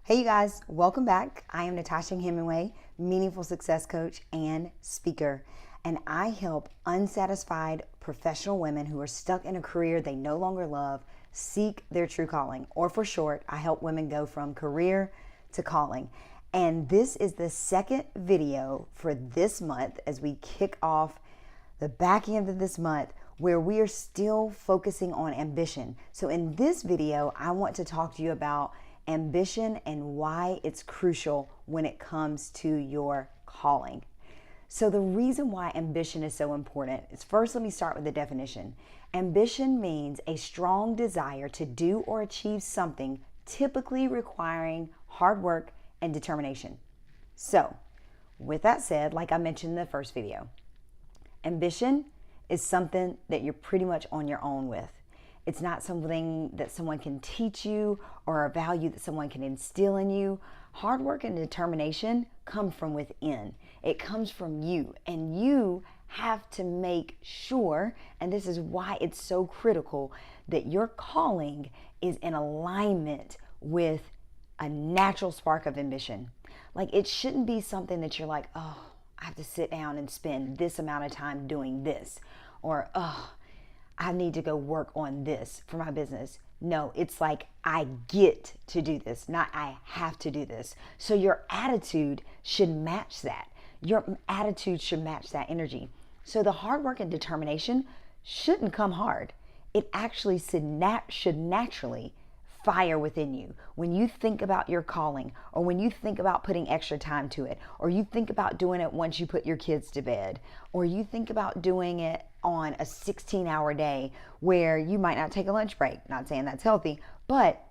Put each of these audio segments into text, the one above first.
Hey you guys, welcome back. I am Natasha Hemingway, meaningful success coach and speaker, and I help unsatisfied professional women who are stuck in a career they no longer love seek their true calling, or for short, I help women go from career to calling. And this is the second video for this month as we kick off the back end of this month where we are still focusing on ambition. So in this video, I want to talk to you about ambition and why it's crucial when it comes to your calling. So the reason why ambition is so important is, first, let me start with the definition. Ambition means a strong desire to do or achieve something, typically requiring hard work and determination. So with that said, like I mentioned in the first video, ambition is something that you're pretty much on your own with. It's not something that someone can teach you or a value that someone can instill in you. Hard work and determination come from within. It comes from you, and you have to make sure, and this is why it's so critical, that your calling is in alignment with a natural spark of ambition. Like, it shouldn't be something that you're like, oh, I have to sit down and spend this amount of time doing this, or oh, I need to go work on this for my business. No, it's like, I get to do this, not I have to do this. So your attitude should match that. Your attitude should match that energy. So the hard work and determination shouldn't come hard. It actually should naturally fire within you. When you think about your calling, or when you think about putting extra time to it, or you think about doing it once you put your kids to bed, or you think about doing it on a 16-hour day where you might not take a lunch break. Not saying that's healthy, but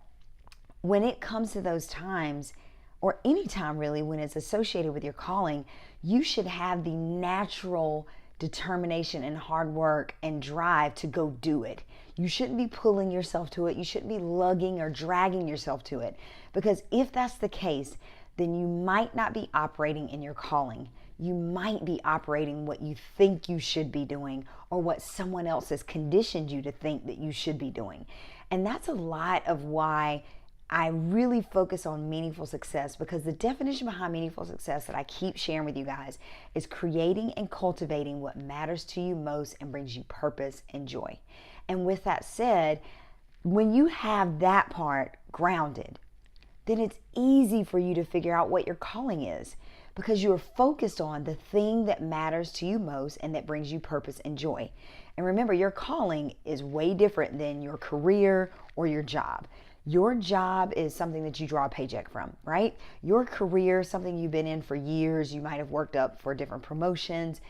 when it comes to those times, or any time really when it's associated with your calling, you should have the natural determination and hard work and drive to go do it. You shouldn't be pulling yourself to it. You shouldn't be lugging or dragging yourself to it. Because if that's the case, then you might not be operating in your calling. You might be operating what you think you should be doing, or what someone else has conditioned you to think that you should be doing. And that's a lot of why I really focus on meaningful success, because the definition behind meaningful success that I keep sharing with you guys is creating and cultivating what matters to you most and brings you purpose and joy. And with that said, when you have that part grounded, then it's easy for you to figure out what your calling is, because you are focused on the thing that matters to you most and that brings you purpose and joy. And remember, your calling is way different than your career or your job. Your job is something that you draw a paycheck from, right? Your career is something you've been in for years. You might have worked up for different promotions,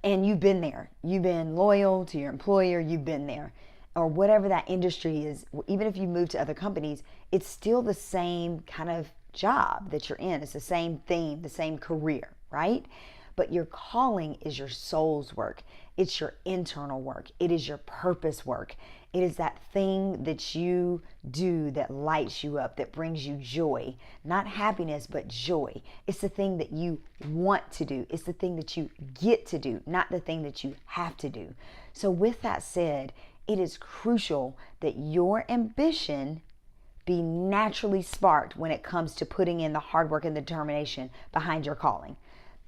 and you've been there. You've been loyal to your employer. You've been there. Or whatever that industry is, even if you move to other companies, it's still the same kind of job that you're in. It's the same theme, the same career, right? But your calling is your soul's work. It's your internal work. It is your purpose work. It is that thing that you do that lights you up, that brings you joy. Not happiness, but joy. It's the thing that you want to do. It's the thing that you get to do, not the thing that you have to do. So with that said, it is crucial that your ambition be naturally sparked when it comes to putting in the hard work and determination behind your calling.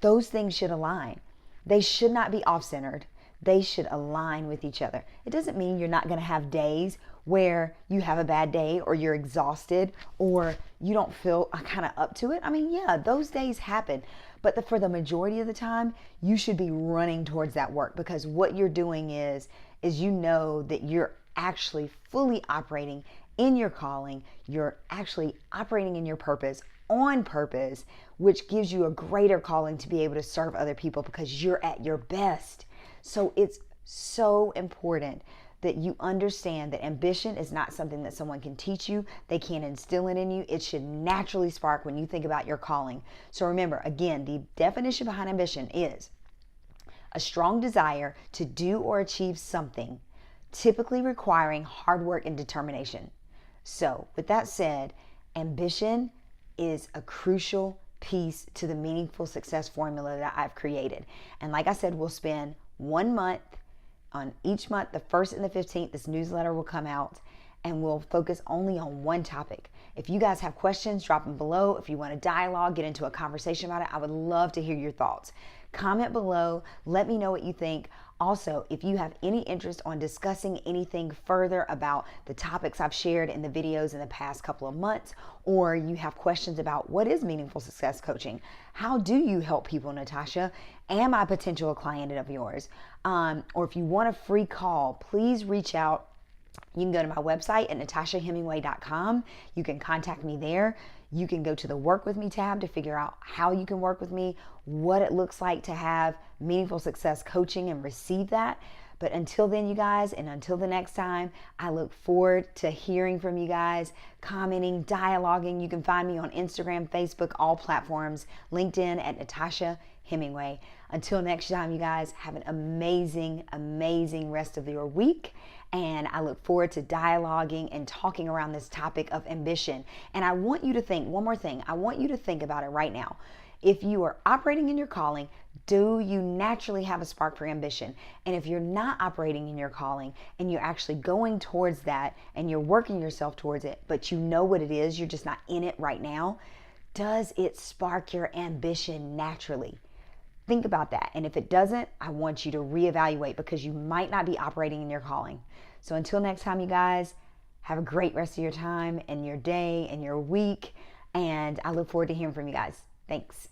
Those things should align. They should not be off-centered. They should align with each other. It doesn't mean you're not going to have days where you have a bad day, or you're exhausted, or you don't feel kind of up to it. I mean, yeah, those days happen. But for the majority of the time, you should be running towards that work, because what you're doing is you know that you're actually fully operating in your calling. You're actually operating in your purpose, on purpose, which gives you a greater calling to be able to serve other people because you're at your best. So it's so important that you understand that ambition is not something that someone can teach you. They can't instill it in you. It should naturally spark when you think about your calling. So remember, again, the definition behind ambition is a strong desire to do or achieve something, typically requiring hard work and determination. So with that said, ambition is a crucial piece to the meaningful success formula that I've created. And like I said, we'll spend 1 month on each month, the 1st and the 15th, this newsletter will come out. and we'll focus only on one topic. If you guys have questions, drop them below. If you want to dialogue, get into a conversation about it, I would love to hear your thoughts. Comment below. Let me know what you think. Also, if you have any interest on discussing anything further about the topics I've shared in the videos in the past couple of months, or you have questions about what is meaningful success coaching, how do you help people, Natasha? Am I a potential client of yours? Or if you want a free call, please reach out. You can go to my website at natashahemingway.com. You can contact me there. You can go to the Work With Me tab to figure out how you can work with me, what it looks like to have meaningful success coaching and receive that. But until then, you guys, and until the next time, I look forward to hearing from you guys, commenting, dialoguing. You can find me on Instagram, Facebook, all platforms, LinkedIn at Natasha Hemingway. Until next time, you guys, have an amazing, amazing rest of your week. And I look forward to dialoguing and talking around this topic of ambition. And I want you to think, one more thing, I want you to think about it right now. If you are operating in your calling, do you naturally have a spark for ambition? And if you're not operating in your calling and you're actually going towards that and you're working yourself towards it, but you know what it is, you're just not in it right now, does it spark your ambition naturally? Think about that. And if it doesn't, I want you to reevaluate because you might not be operating in your calling. So until next time, you guys, have a great rest of your time and your day and your week. And I look forward to hearing from you guys. Thanks.